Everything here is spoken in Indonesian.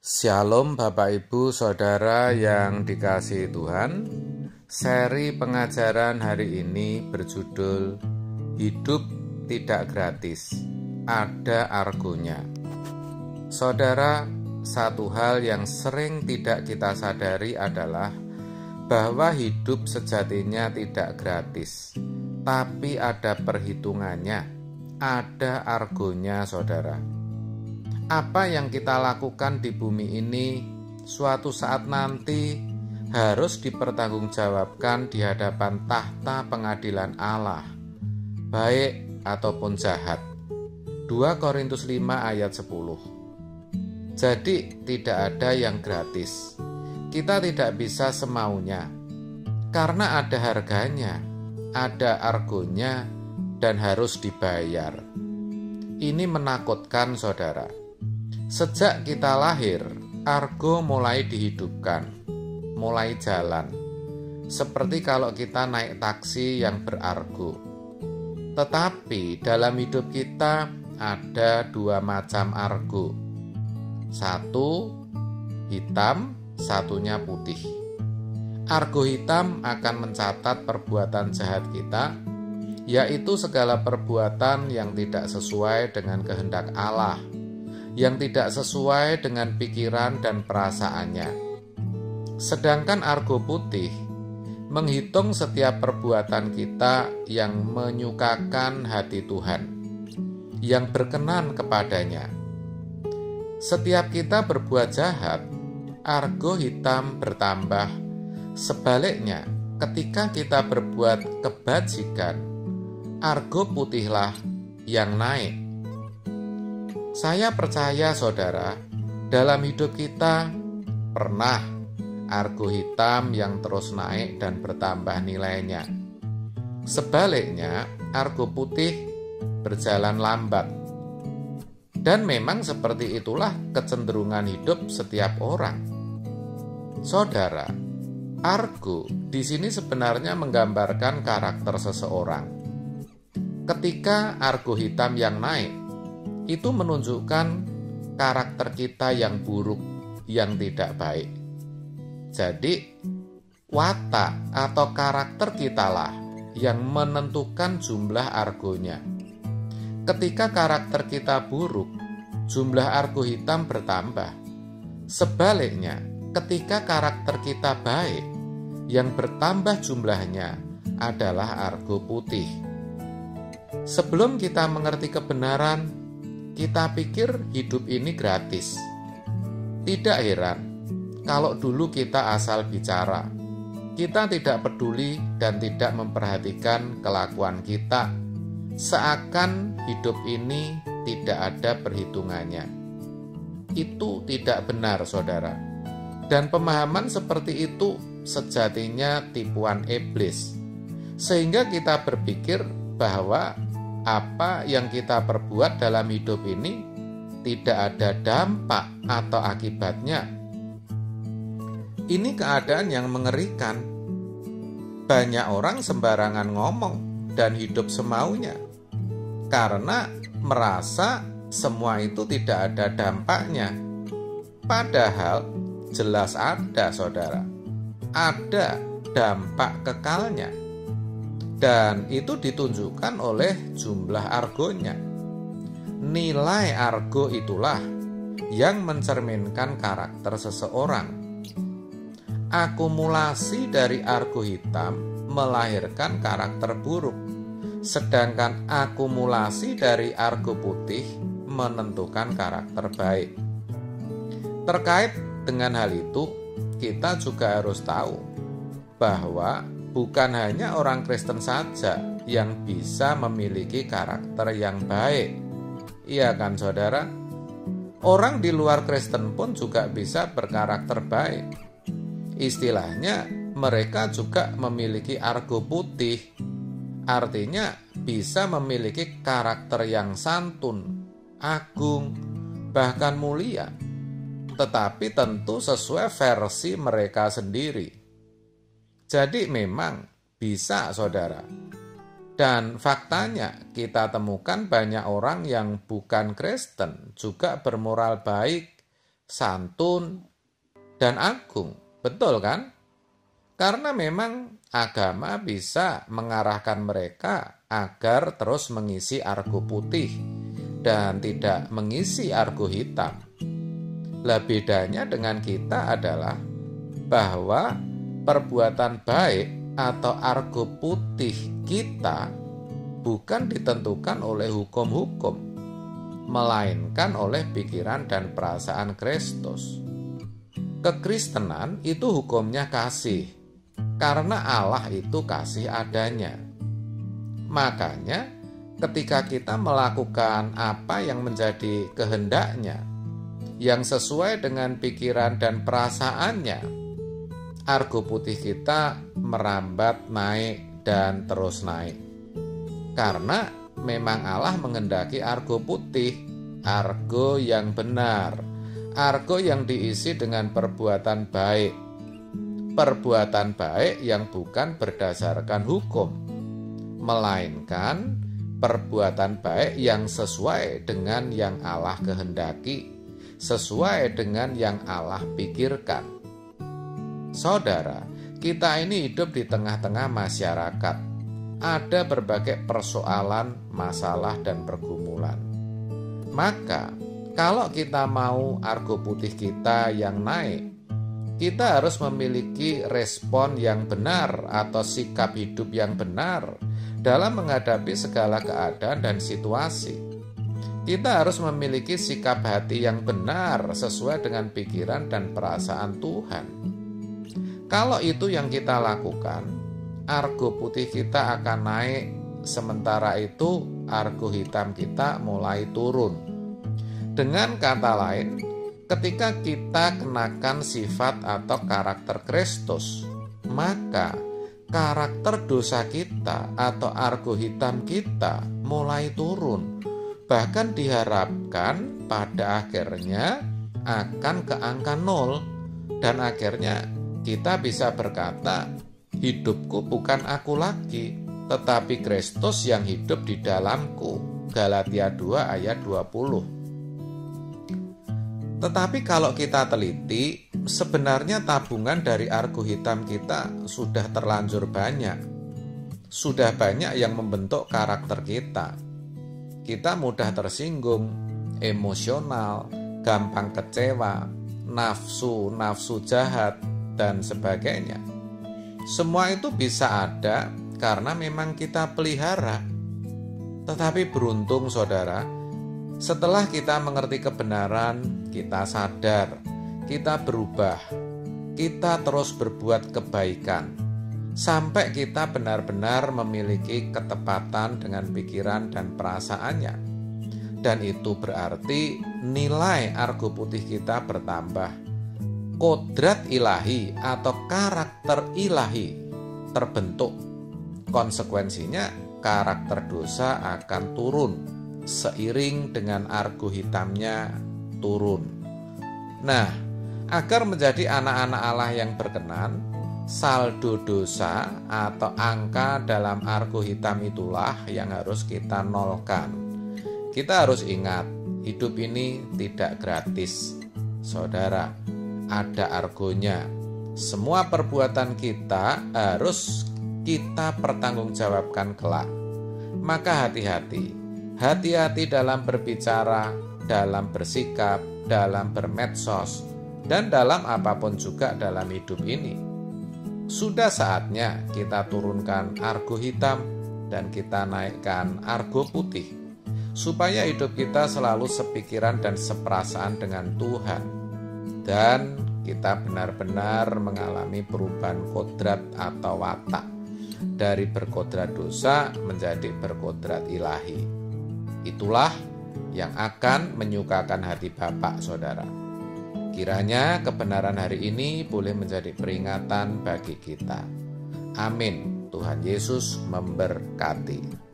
Shalom Bapak Ibu Saudara yang dikasihi Tuhan. Seri pengajaran hari ini berjudul Hidup Tidak Gratis, Ada Argonya. Saudara, satu hal yang sering tidak kita sadari adalah bahwa hidup sejatinya tidak gratis, tapi ada perhitungannya, ada argonya, saudara. Apa yang kita lakukan di bumi ini suatu saat nanti harus dipertanggungjawabkan di hadapan tahta pengadilan Allah, baik ataupun jahat. 2 Korintus 5 ayat 10. Jadi tidak ada yang gratis. Kita tidak bisa semaunya, karena ada harganya, ada argonya, dan harus dibayar. Ini menakutkan, saudara. Sejak kita lahir, argo mulai dihidupkan, mulai jalan. Seperti kalau kita naik taksi yang berargo. Tetapi dalam hidup kita ada 2 macam argo. Satu hitam, satunya putih. Argo hitam akan mencatat perbuatan jahat kita, yaitu segala perbuatan yang tidak sesuai dengan kehendak Allah, yang tidak sesuai dengan pikiran dan perasaannya. Sedangkan argo putih menghitung setiap perbuatan kita yang menyukakan hati Tuhan, yang berkenan kepadanya. Setiap kita berbuat jahat, argo hitam bertambah. Sebaliknya, ketika kita berbuat kebajikan, argo putihlah yang naik. Saya percaya, saudara, dalam hidup kita pernah argo hitam yang terus naik dan bertambah nilainya. Sebaliknya, argo putih berjalan lambat. Dan memang seperti itulah kecenderungan hidup setiap orang. Saudara, argo di sini sebenarnya menggambarkan karakter seseorang. Ketika argo hitam yang naik, itu menunjukkan karakter kita yang buruk, yang tidak baik. Jadi, watak atau karakter kitalah yang menentukan jumlah argonya. Ketika karakter kita buruk, jumlah argo hitam bertambah. Sebaliknya, ketika karakter kita baik, yang bertambah jumlahnya adalah argo putih. Sebelum kita mengerti kebenaran, kita pikir hidup ini gratis. Tidak heran kalau dulu kita asal bicara. Kita tidak peduli dan tidak memperhatikan kelakuan kita, seakan hidup ini tidak ada perhitungannya. Itu tidak benar, saudara. Dan pemahaman seperti itu sejatinya tipuan iblis. Sehingga kita berpikir bahwa apa yang kita perbuat dalam hidup ini tidak ada dampak atau akibatnya. Ini keadaan yang mengerikan. Banyak orang sembarangan ngomong dan hidup semaunya karena merasa semua itu tidak ada dampaknya. Padahal jelas ada, saudara. Ada dampak kekalnya. Dan itu ditunjukkan oleh jumlah argonya. Nilai argo itulah yang mencerminkan karakter seseorang. Akumulasi dari argo hitam melahirkan karakter buruk, sedangkan akumulasi dari argo putih menentukan karakter baik. Terkait dengan hal itu, kita juga harus tahu bahwa bukan hanya orang Kristen saja yang bisa memiliki karakter yang baik. Iya kan, saudara? Orang di luar Kristen pun juga bisa berkarakter baik. Istilahnya, mereka juga memiliki argo putih. Artinya, bisa memiliki karakter yang santun, agung, bahkan mulia. Tetapi tentu sesuai versi mereka sendiri. Jadi memang bisa, saudara. Dan faktanya kita temukan banyak orang yang bukan Kristen juga bermoral baik santun, dan agung. Betul kan? Karena memang agama bisa mengarahkan mereka agar terus mengisi argo putih dan tidak mengisi argo hitam. Lah bedanya dengan kita adalah bahwa perbuatan baik atau argo putih kita bukan ditentukan oleh hukum-hukum, melainkan oleh pikiran dan perasaan Kristus. Kekristenan itu hukumnya kasih, karena Allah itu kasih adanya. Makanya ketika kita melakukan apa yang menjadi kehendaknya, yang sesuai dengan pikiran dan perasaannya, argo putih kita merambat naik dan terus naik. Karena memang Allah menghendaki argo putih, argo yang benar, argo yang diisi dengan perbuatan baik. Perbuatan baik yang bukan berdasarkan hukum, melainkan perbuatan baik yang sesuai dengan yang Allah kehendaki, sesuai dengan yang Allah pikirkan. Saudara, kita ini hidup di tengah-tengah masyarakat. Ada berbagai persoalan, masalah, dan pergumulan. Maka, kalau kita mau argo putih kita yang naik, kita harus memiliki respon yang benar atau sikap hidup yang benar dalam menghadapi segala keadaan dan situasi. Kita harus memiliki sikap hati yang benar sesuai dengan pikiran dan perasaan Tuhan. Kalau itu yang kita lakukan, argo putih kita akan naik, sementara itu argo hitam kita mulai turun. Dengan kata lain, ketika kita kenakan sifat atau karakter Kristus, maka karakter dosa kita atau argo hitam kita mulai turun. Bahkan diharapkan pada akhirnya akan ke angka 0, dan akhirnya kita bisa berkata, hidupku bukan aku lagi, tetapi Kristus yang hidup di dalamku. Galatia 2 ayat 20. Tetapi kalau kita teliti, sebenarnya tabungan dari argo hitam kita sudah terlanjur banyak. Sudah banyak yang membentuk karakter kita. Kita mudah tersinggung, emosional, gampang kecewa, nafsu jahat, dan sebagainya. Semua itu bisa ada karena memang kita pelihara. Tetapi beruntung saudara, setelah kita mengerti kebenaran, kita sadar, kita berubah, kita terus berbuat kebaikan, sampai kita benar-benar memiliki ketepatan dengan pikiran dan perasaannya. Dan itu berarti nilai argo putih kita bertambah. Kodrat ilahi atau karakter ilahi terbentuk. Konsekuensinya karakter dosa akan turun seiring dengan argo hitamnya turun. Nah, agar menjadi anak-anak Allah yang berkenan, saldo dosa atau angka dalam argo hitam itulah yang harus kita nolkan. Kita harus ingat, hidup ini tidak gratis. Saudara, ada argonya. Semua perbuatan kita harus kita pertanggungjawabkan kelak. Maka hati-hati. Hati-hati dalam berbicara, dalam bersikap, dalam bermedsos, dan dalam apapun juga dalam hidup ini. Sudah saatnya kita turunkan argo hitam dan kita naikkan argo putih, supaya hidup kita selalu sepikiran dan seperasaan dengan Tuhan, dan kita benar-benar mengalami perubahan kodrat atau watak dari berkodrat dosa menjadi berkodrat ilahi. Itulah yang akan menyukakan hati Bapa, saudara. Kiranya kebenaran hari ini boleh menjadi peringatan bagi kita. Amin. Tuhan Yesus memberkati.